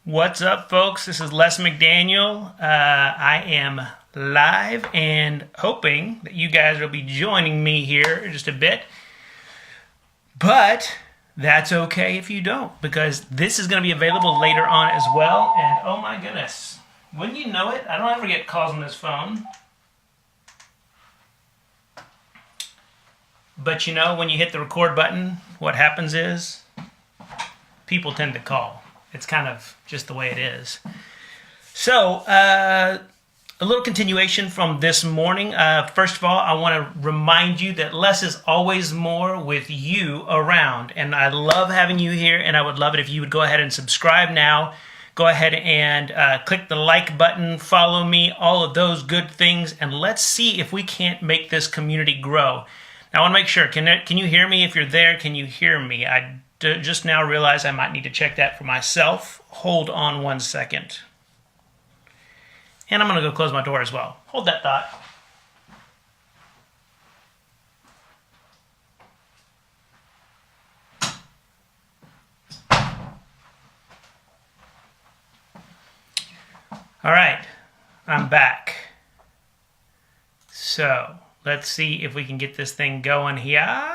What's up, folks? This is Les McDaniel. I am live and hoping that you guys will be joining me here in just a bit. But that's okay if you don't, because this is going to be available later on as well. And oh my goodness, wouldn't you know it, I don't ever get calls on this phone. But you know, when you hit the record button, what happens is people tend to call. It's kind of just the way it is. So, a little continuation from this morning. First of all, I want to remind you that less is always more with you around. And I love having you here, and I would love it if you would go ahead and subscribe now. Go ahead and click the like button, follow me, all of those good things, and let's see if we can't make this community grow. Now, I want to make sure, can you hear me? If you're there, can you hear me? I just now realized I might need to check that for myself. Hold on one second. And I'm going to go close my door as well. Hold that thought. All right, I'm back. So let's see if we can get this thing going here.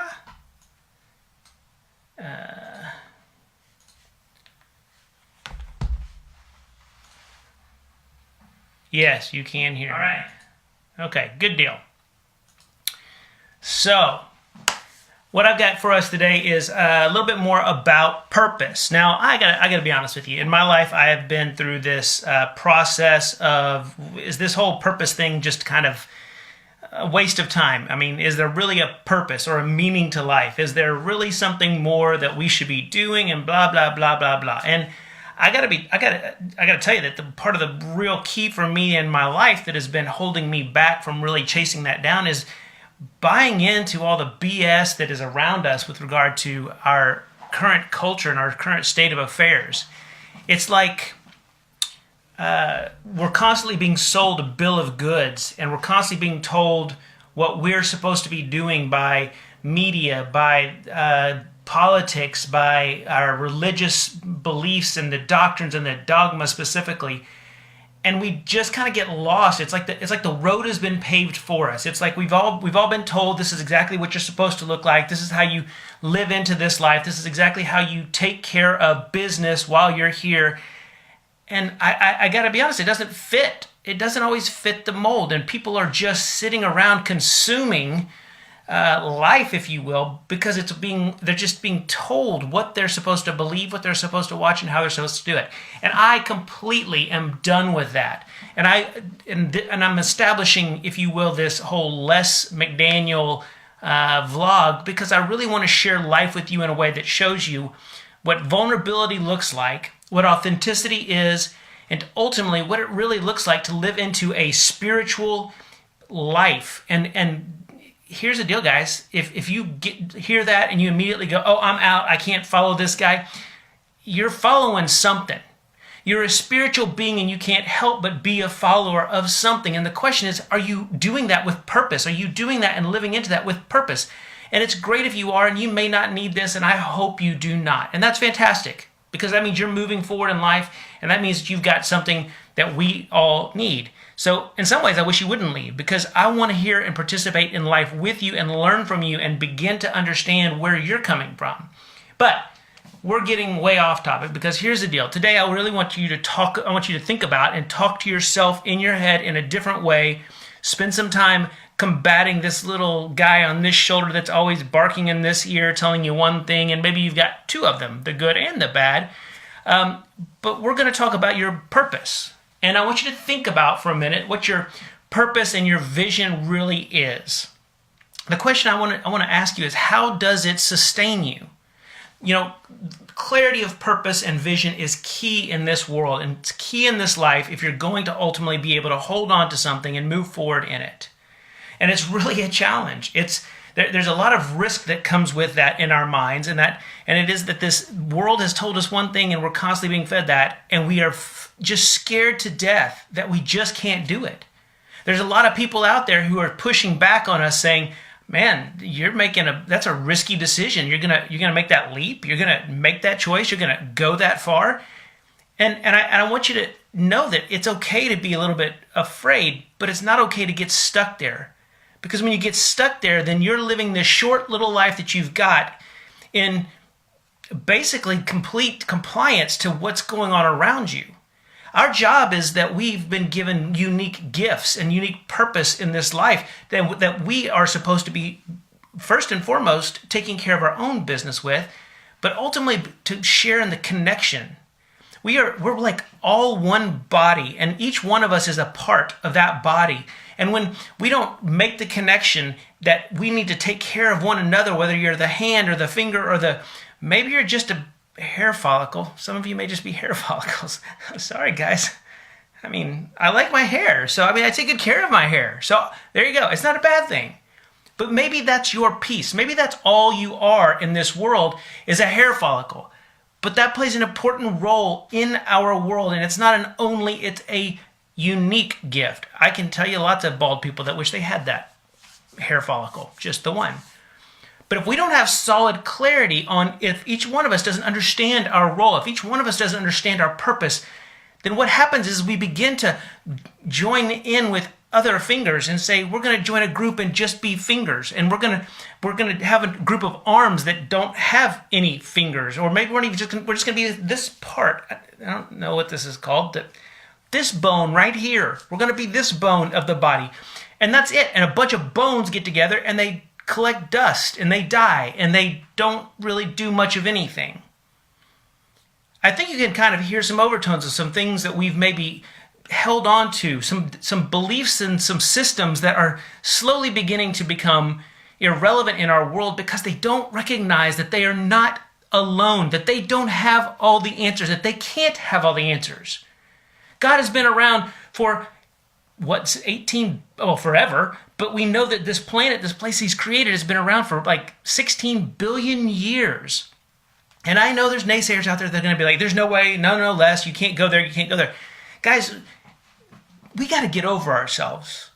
Yes, you can hear me. All right. Okay, good deal. So, what I've got for us today is a little bit more about purpose. Now, I gotta be honest with you. In my life, I have been through this process of, is this whole purpose thing just kind of a waste of time? I mean, is there really a purpose or a meaning to life? Is there really something more that we should be doing, and blah, blah, blah, blah, blah. And I gotta tell you that the part of the real key for me in my life that has been holding me back from really chasing that down is buying into all the BS that is around us with regard to our current culture and our current state of affairs. It's like we're constantly being sold a bill of goods, and we're constantly being told what we're supposed to be doing by media, by politics, by our religious beliefs and the doctrines and the dogma specifically, and we just kind of get lost. It's like the road has been paved for us. It's like we've all been told this is exactly what you're supposed to look like. This is how you live into this life. This is exactly how you take care of business while you're here. And I got to be honest, it doesn't fit. It doesn't always fit the mold, and people are just sitting around consuming life, if you will, because they're just being told what they're supposed to believe, what they're supposed to watch, and how they're supposed to do it. And I completely am done with that. And I'm establishing, if you will, this whole Les McDaniel vlog because I really want to share life with you in a way that shows you what vulnerability looks like, what authenticity is, and ultimately what it really looks like to live into a spiritual life. And here's the deal, guys. If you hear that and you immediately go, oh, I'm out, I can't follow this guy, you're following something. You're a spiritual being and you can't help but be a follower of something. And the question is, are you doing that with purpose? Are you doing that and living into that with purpose? And it's great if you are, and you may not need this, and I hope you do not. And that's fantastic, because that means you're moving forward in life, and that means that you've got something that we all need. So in some ways, I wish you wouldn't leave, because I want to hear and participate in life with you and learn from you and begin to understand where you're coming from. But we're getting way off topic, because here's the deal. Today, I really want you to think about and talk to yourself in your head in a different way. Spend some time combating this little guy on this shoulder that's always barking in this ear, telling you one thing, and maybe you've got two of them, the good and the bad. But we're going to talk about your purpose. And I want you to think about for a minute what your purpose and your vision really is. The question I want to ask you is, how does it sustain you? You know, clarity of purpose and vision is key in this world, and it's key in this life if you're going to ultimately be able to hold on to something and move forward in it. And it's really a challenge. There's a lot of risk that comes with that in our minds, and it is that this world has told us one thing and we're constantly being fed that, and we are just scared to death that we just can't do it. There's a lot of people out there who are pushing back on us saying, man, that's a risky decision. You're gonna make that leap. You're gonna make that choice. You're gonna go that far. And I want you to know that it's okay to be a little bit afraid, but it's not okay to get stuck there. Because when you get stuck there, then you're living this short little life that you've got in basically complete compliance to what's going on around you. Our job is that we've been given unique gifts and unique purpose in this life, that we are supposed to be, first and foremost, taking care of our own business with, but ultimately to share in the connection. We're like all one body, and each one of us is a part of that body. And when we don't make the connection that we need to take care of one another, whether you're the hand or the finger or maybe you're just a hair follicle. Some of you may just be hair follicles. I'm sorry, guys. I mean, I like my hair. So, I take good care of my hair. So there you go. It's not a bad thing. But maybe that's your piece. Maybe that's all you are in this world is a hair follicle. But that plays an important role in our world. And it's not an only, it's a unique gift. I can tell you lots of bald people that wish they had that hair follicle, just the one. But if we don't have solid clarity on, if each one of us doesn't understand our role, if each one of us doesn't understand our purpose, then what happens is we begin to join in with other fingers and say, we're going to join a group and just be fingers. And we're going to have a group of arms that don't have any fingers. Or maybe we're just going to be this part. I don't know what this is called. This bone right here. We're going to be this bone of the body. And that's it. And a bunch of bones get together and they collect dust and they die and they don't really do much of anything. I think you can kind of hear some overtones of some things that we've maybe held on to, some beliefs and some systems that are slowly beginning to become irrelevant in our world because they don't recognize that they are not alone, that they don't have all the answers, that they can't have all the answers. God has been around for forever, but we know that this planet, this place he's created has been around for like 16 billion years. And I know there's naysayers out there that are going to be like, there's no way, no, Les, you can't go there, you can't go there. Guys, we got to get over ourselves.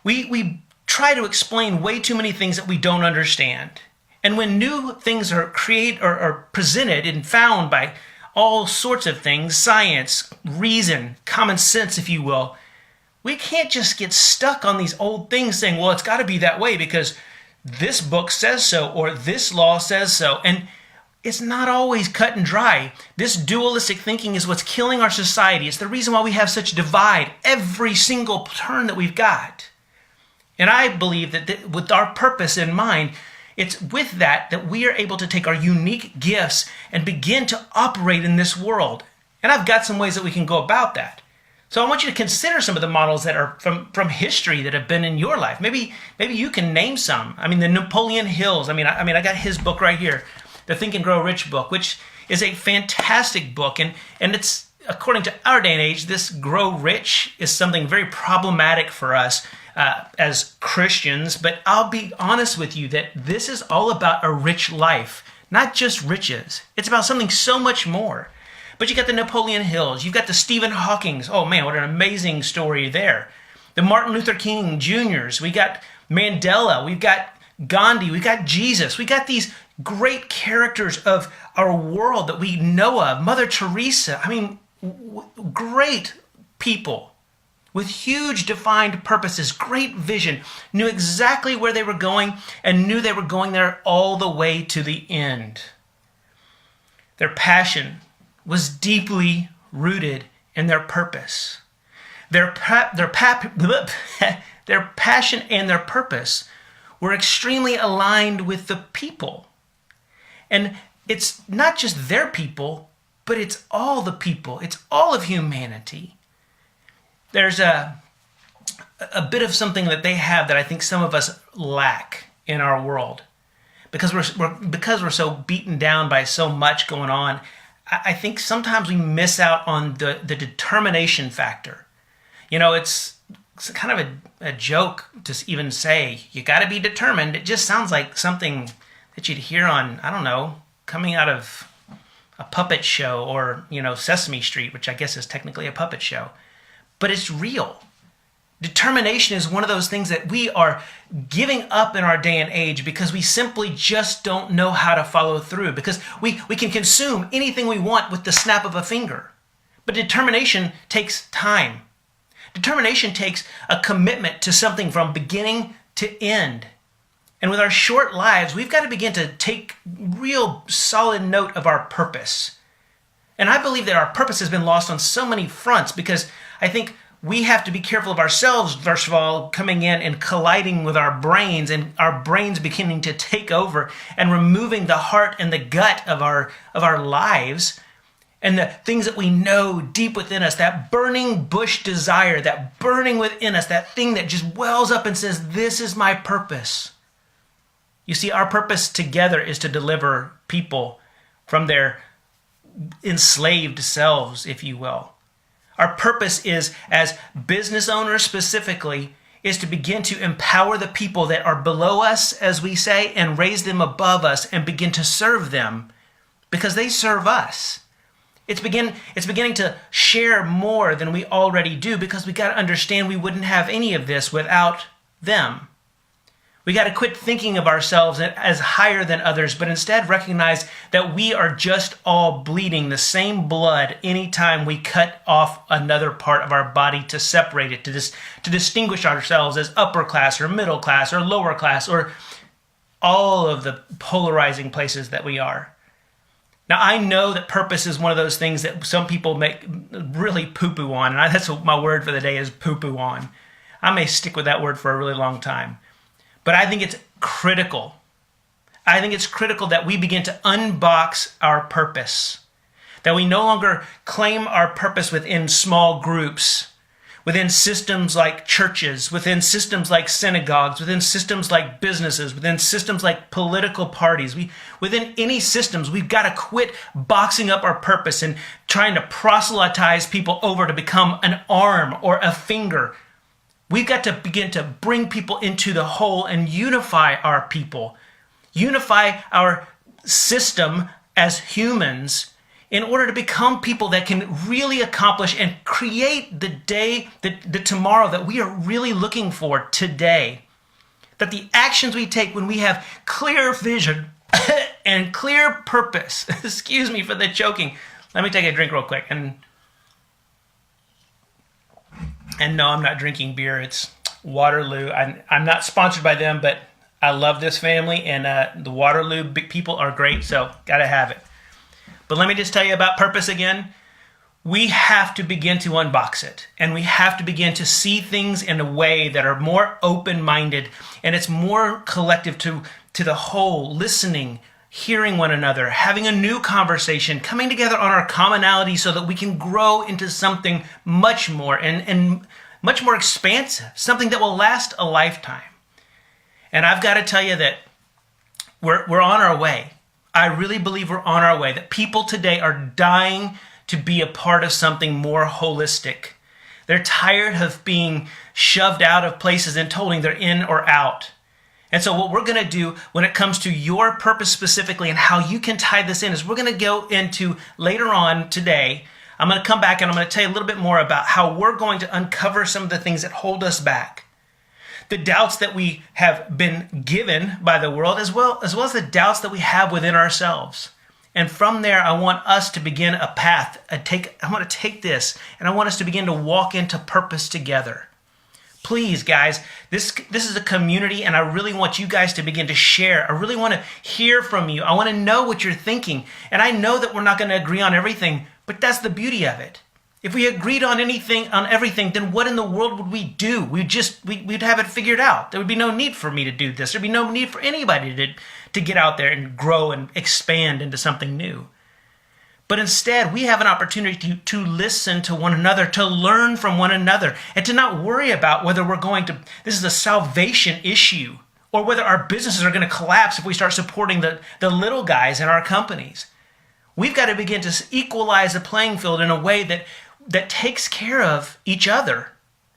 We try to explain way too many things that we don't understand. And when new things are created or presented and found by all sorts of things, science, reason, common sense, if you will, we can't just get stuck on these old things saying, well, it's got to be that way because this book says so or this law says so. And it's not always cut and dry. This dualistic thinking is what's killing our society. It's the reason why we have such divide every single turn that we've got. And I believe that with our purpose in mind, it's with that we are able to take our unique gifts and begin to operate in this world. And I've got some ways that we can go about that. So I want you to consider some of the models that are from history that have been in your life. Maybe you can name some. The Napoleon Hills. I got his book right here, the Think and Grow Rich book, which is a fantastic book. And it's, according to our day and age, this grow rich is something very problematic for us as Christians. But I'll be honest with you that this is all about a rich life, not just riches. It's about something so much more. But you got the Napoleon Hills. You've got the Stephen Hawkings. Oh, man, what an amazing story there. The Martin Luther King Jr.'s. We got Mandela. We've got Gandhi. We've got Jesus. We got these great characters of our world that we know of. Mother Teresa. Great people with huge defined purposes, great vision, knew exactly where they were going and knew they were going there all the way to the end. Their passion was deeply rooted in their purpose. Their passion and their purpose were extremely aligned with the people. And it's not just their people, but it's all the people. It's all of humanity. There's a bit of something that they have that I think some of us lack in our world. Because we're so beaten down by so much going on, I think sometimes we miss out on the determination factor. It's kind of a joke to even say, you got to be determined. It just sounds like something that you'd hear on, I don't know, coming out of a puppet show or, Sesame Street, which I guess is technically a puppet show. But it's real. Determination is one of those things that we are giving up in our day and age because we simply just don't know how to follow through, because we can consume anything we want with the snap of a finger. But determination takes time. Determination takes a commitment to something from beginning to end. And with our short lives, we've got to begin to take real solid note of our purpose. And I believe that our purpose has been lost on so many fronts because I think we have to be careful of ourselves, first of all, coming in and colliding with our brains and our brains beginning to take over and removing the heart and the gut of our lives and the things that we know deep within us, that burning bush desire, that burning within us, that thing that just wells up and says, this is my purpose. You see, our purpose together is to deliver people from their enslaved selves, if you will. Our purpose is, as business owners specifically, is to begin to empower the people that are below us, as we say, and raise them above us and begin to serve them because they serve us. It's beginning to share more than we already do because we got to understand we wouldn't have any of this without them. We got to quit thinking of ourselves as higher than others, but instead recognize that we are just all bleeding the same blood anytime we cut off another part of our body to separate it, to distinguish ourselves as upper class or middle class or lower class or all of the polarizing places that we are. Now, I know that purpose is one of those things that some people make really poo-poo on, and that's what my word for the day is, poo-poo on. I may stick with that word for a really long time. But I think it's critical. I think it's critical that we begin to unbox our purpose, that we no longer claim our purpose within small groups, within systems like churches, within systems like synagogues, within systems like businesses, within systems like political parties. Within any systems, we've got to quit boxing up our purpose and trying to proselytize people over to become an arm or a finger. We've got to begin to bring people into the whole and unify our people, unify our system as humans in order to become people that can really accomplish and create the day, the tomorrow that we are really looking for today. That the actions we take when we have clear vision and clear purpose, excuse me for the choking. Let me take a drink real quick. And no, I'm not drinking beer. It's Waterloo. I'm not sponsored by them, but I love this family, and the Waterloo big people are great, so got to have it. But let me just tell you about purpose again. We have to begin to unbox it, and we have to begin to see things in a way that are more open-minded, and it's more collective to the whole, listening, hearing one another, having a new conversation, coming together on our commonality so that we can grow into something much more and much more expansive, something that will last a lifetime. And I've got to tell you that we're on our way. I really believe we're on our way, that people today are dying to be a part of something more holistic. They're tired of being shoved out of places and told they're in or out. And so what we're going to do when it comes to your purpose specifically and how you can tie this in is we're going to go into later on today. I'm going to come back and I'm going to tell you a little bit more about how we're going to uncover some of the things that hold us back. The doubts that we have been given by the world as well as the doubts that we have within ourselves. And from there, I want us to begin a path. I want to take this and I want us to begin to walk into purpose together. Please, guys, this is a community, and I really want you guys to begin to share. I really want to hear from you. I want to know what you're thinking. And I know that we're not going to agree on everything, but that's the beauty of it. If we agreed on everything, then what in the world would we do? We'd have it figured out. There would be no need for me to do this. There'd be no need for anybody to get out there and grow and expand into something new. But instead, we have an opportunity to listen to one another, to learn from one another, and to not worry about whether this is a salvation issue, or whether our businesses are going to collapse if we start supporting the little guys in our companies. We've got to begin to equalize the playing field in a way that takes care of each other,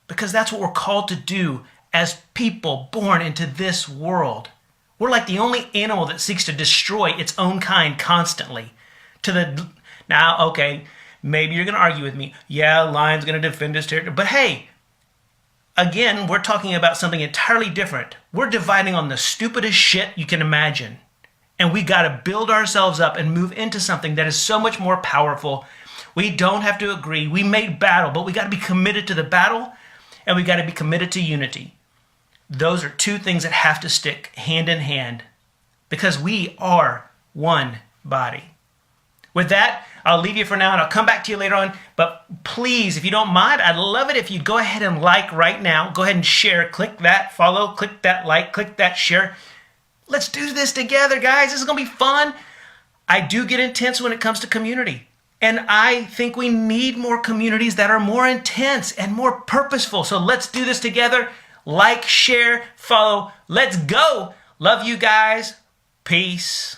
because that's what we're called to do as people born into this world. We're like the only animal that seeks to destroy its own kind constantly. Now, okay, maybe you're going to argue with me. Yeah, lion's going to defend his territory. But hey, again, we're talking about something entirely different. We're dividing on the stupidest shit you can imagine. And we got to build ourselves up and move into something that is so much more powerful, We don't have to agree. We may battle, but we got to be committed to the battle, and we got to be committed to unity. Those are two things that have to stick hand in hand because we are one body. With that, I'll leave you for now and I'll come back to you later on. But please, if you don't mind, I'd love it if you'd go ahead and like right now. Go ahead and share. Click that follow, click that like, click that share. Let's do this together, guys. This is going to be fun. I do get intense when it comes to community. And I think we need more communities that are more intense and more purposeful. So let's do this together. Like, share, follow. Let's go. Love you guys. Peace.